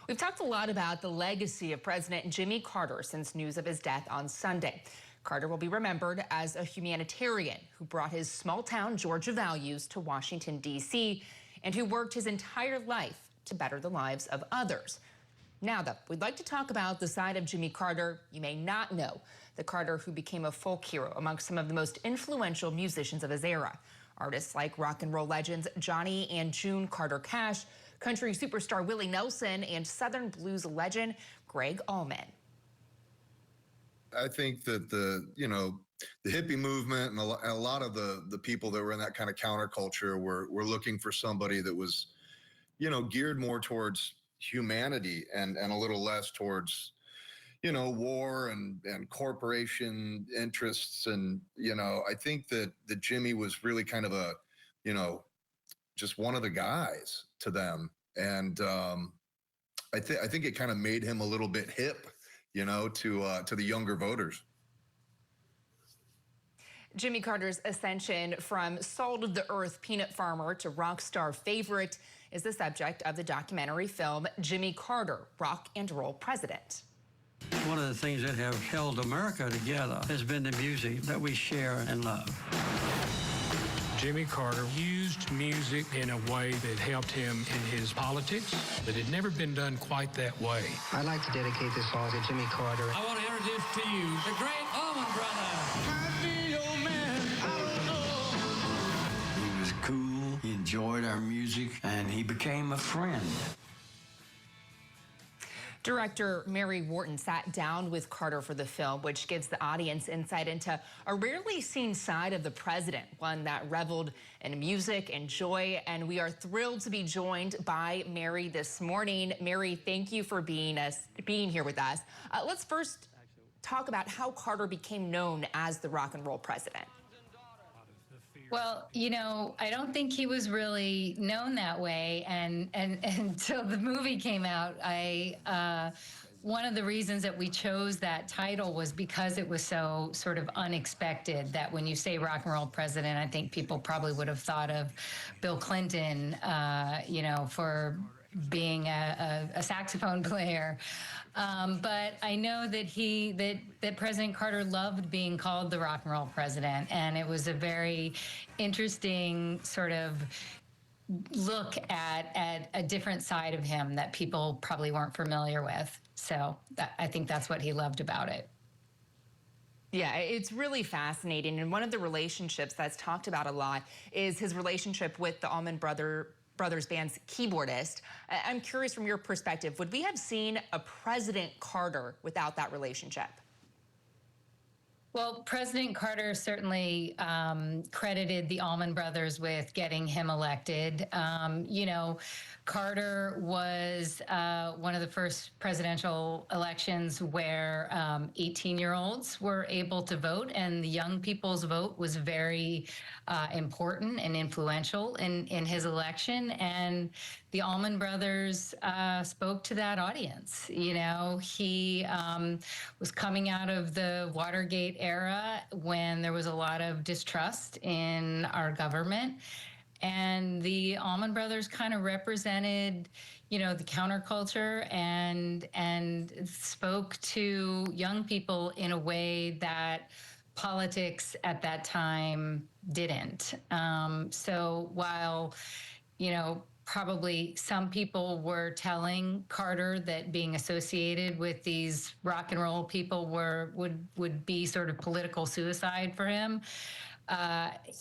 We've talked a lot about the legacy of President Jimmy Carter since news of his death on Sunday. Carter will be remembered as a humanitarian who brought his small-town Georgia values to Washington, D.C., and who worked his entire life to better the lives of others. Now, though, we'd like to talk about the side of Jimmy Carter you may not know, the Carter who became a folk hero amongst some of the most influential musicians of his era. Artists like rock and roll legends Johnny and June Carter Cash, country superstar Willie Nelson, and Southern blues legend Greg Allman. I think that the hippie movement and a lot of the people that were in that kind of counterculture were looking for somebody that was, geared more towards humanity and a little less towards, war and corporation interests. And, I think that Jimmy was really kind of a, just one of the guys to them. And I think it kind of made him a little bit hip, to the younger voters. Jimmy Carter's ascension from salt-of-the-earth peanut farmer to rock star favorite is the subject of the documentary film Jimmy Carter, Rock and Roll President. One of the things that have held America together has been the music that we share and love. Jimmy Carter used music in a way that helped him in his politics, but it had never been done quite that way. I'd like to dedicate this song to Jimmy Carter. I want to introduce to you the great Allman Brothers. He was cool, he enjoyed our music, and he became a friend. Director Mary Wharton sat down with Carter for the film, which gives the audience insight into a rarely seen side of the president, one that reveled in music and joy. And we are thrilled to be joined by Mary this morning. Mary, thank you for being here with us. Let's first talk about how Carter became known as the rock and roll president. Well, I don't think he was really known that way, and until the movie came out, one of the reasons that we chose that title was because it was so sort of unexpected. That when you say rock and roll president, I think people probably would have thought of Bill Clinton, for being a saxophone player. But I know that President Carter loved being called the rock and roll president, and it was a very interesting sort of look at a different side of him that people probably weren't familiar with. So I think that's what he loved about it. Yeah, it's really fascinating. And one of the relationships that's talked about a lot is his relationship with the Allman Brothers band's keyboardist. I'm curious, from your perspective, would we have seen a President Carter without that relationship? Well, President Carter certainly credited the Allman Brothers with getting him elected. Carter was one of the first presidential elections where 18-year-olds were able to vote, and the young people's vote was very important and influential in his election. And the Allman Brothers spoke to that audience. He was coming out of the Watergate era when there was a lot of distrust in our government. And the Allman Brothers kind of represented, the counterculture and spoke to young people in a way that politics at that time didn't. So while, probably some people were telling Carter that being associated with these rock and roll people would be sort of political suicide for him,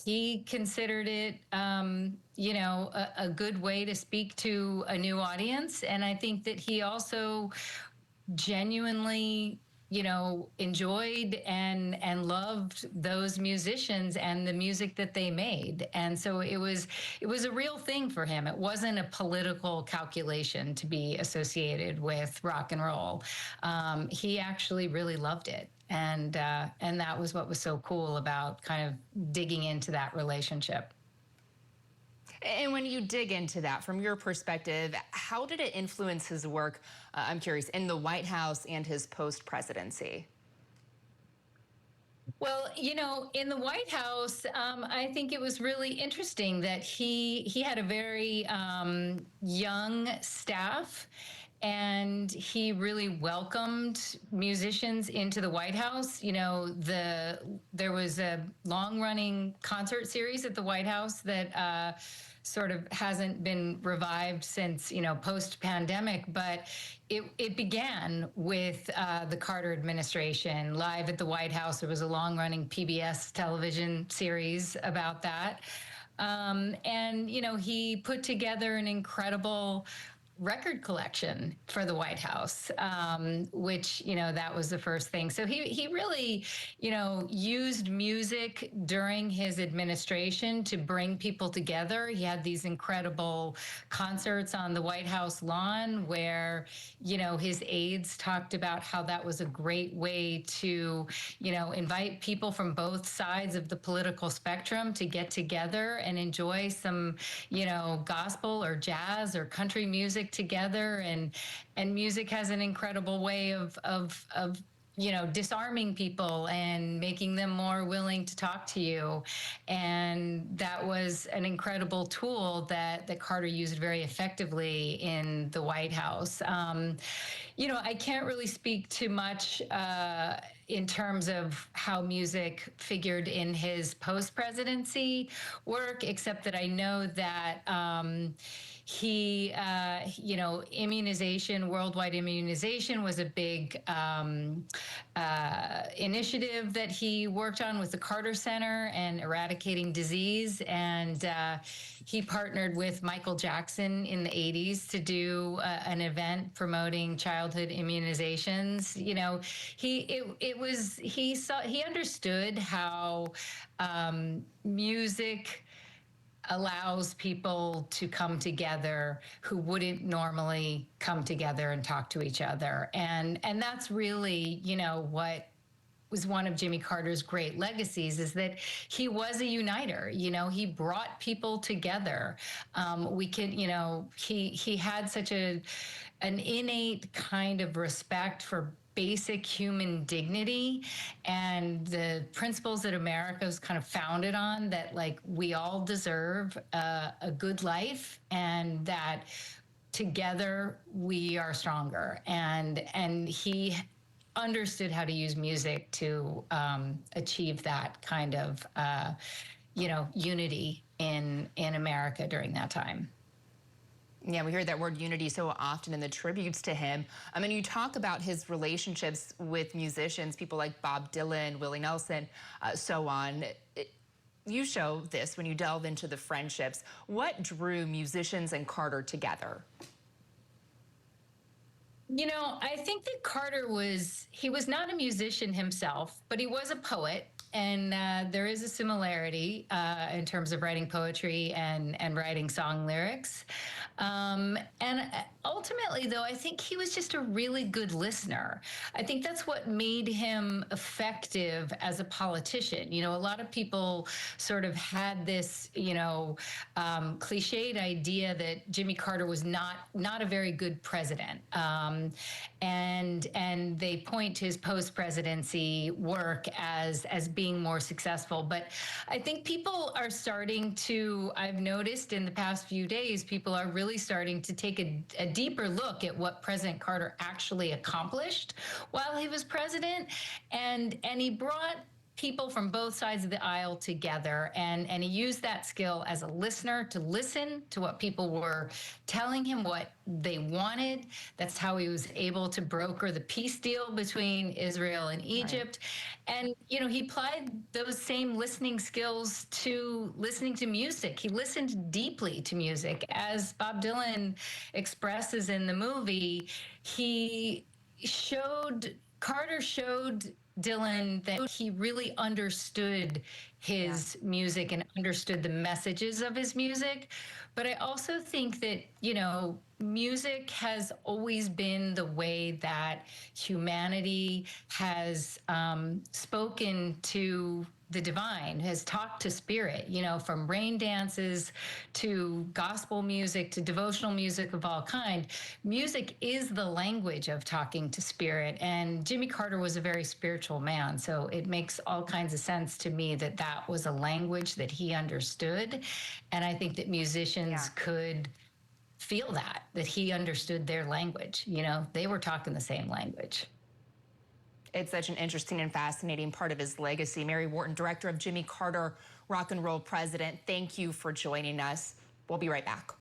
he considered it, a good way to speak to a new audience. And I think that he also genuinely, enjoyed and loved those musicians and the music that they made. And so it was a real thing for him. It wasn't a political calculation to be associated with rock and roll. He actually really loved it. And that was what was so cool about kind of digging into that relationship. And when you dig into that, from your perspective, how did it influence his work, I'm curious, in the White House and his post-presidency? Well, in the White House, I think it was really interesting that he had a very young staff, and he really welcomed musicians into the White House. You know, there was a long-running concert series at the White House that sort of hasn't been revived since, you know, post-pandemic, but it began with the Carter administration. Live at the White House, there was a long-running PBS television series about that. And, you know, he put together an incredible record collection for the White House, which, you know, that was the first thing. So he really, you know, used music during his administration to bring people together. He had these incredible concerts on the White House lawn where, you know, his aides talked about how that was a great way to, you know, invite people from both sides of the political spectrum to get together and enjoy some, you know, gospel or jazz or country music together. And music has an incredible way of you know, disarming people and making them more willing to talk to you. And that was an incredible tool that Carter used very effectively in the White House. You know, I can't really speak too much in terms of how music figured in his post-presidency work, except that I know that he, you know, immunization, worldwide immunization was a big initiative that he worked on with the Carter Center and eradicating disease. And he partnered with Michael Jackson in the 80s to do an event promoting childhood immunizations. You know, he understood how music allows people to come together who wouldn't normally come together and talk to each other. And that's really, you know, what was one of Jimmy Carter's great legacies, is that he was a uniter. You know, he brought people together. We can, you know, he had such an innate kind of respect for basic human dignity and the principles that America was kind of founded on, that like we all deserve a good life and that together we are stronger. And he understood how to use music to achieve that kind of you know, unity in America during that time. Yeah, we hear that word unity so often in the tributes to him. I mean, you talk about his relationships with musicians, people like Bob Dylan, Willie Nelson, so on. You show this when you delve into the friendships. What drew musicians and Carter together? You know, I think that Carter he was not a musician himself, but he was a poet. And there is a similarity in terms of writing poetry and writing song lyrics. And ultimately, though, I think he was just a really good listener. I think that's what made him effective as a politician. You know, a lot of people sort of had this, you know, cliched idea that Jimmy Carter was not a very good president. And they point to his post-presidency work as being more successful. But I think people are starting to, I've noticed in the past few days, people are really starting to take a deeper look at what President Carter actually accomplished while he was president. And he brought people from both sides of the aisle together, and he used that skill as a listener to listen to what people were telling him, what they wanted. That's how he was able to broker the peace deal between Israel and Egypt. Right. And, you know, he applied those same listening skills to listening to music. He listened deeply to music. As Bob Dylan expresses in the movie, Carter showed Dylan that he really understood his music and understood the messages of his music. But I also think that, you know, music has always been the way that humanity has spoken to the divine, has talked to spirit, you know, from rain dances to gospel music to devotional music of all kind. Music is the language of talking to spirit. And Jimmy Carter was a very spiritual man. So it makes all kinds of sense to me that that was a language that he understood. And I think that musicians could feel that he understood their language. You know, they were talking the same language. It's such an interesting and fascinating part of his legacy. Mary Wharton, director of Jimmy Carter, Rock and Roll President, thank you for joining us. We'll be right back.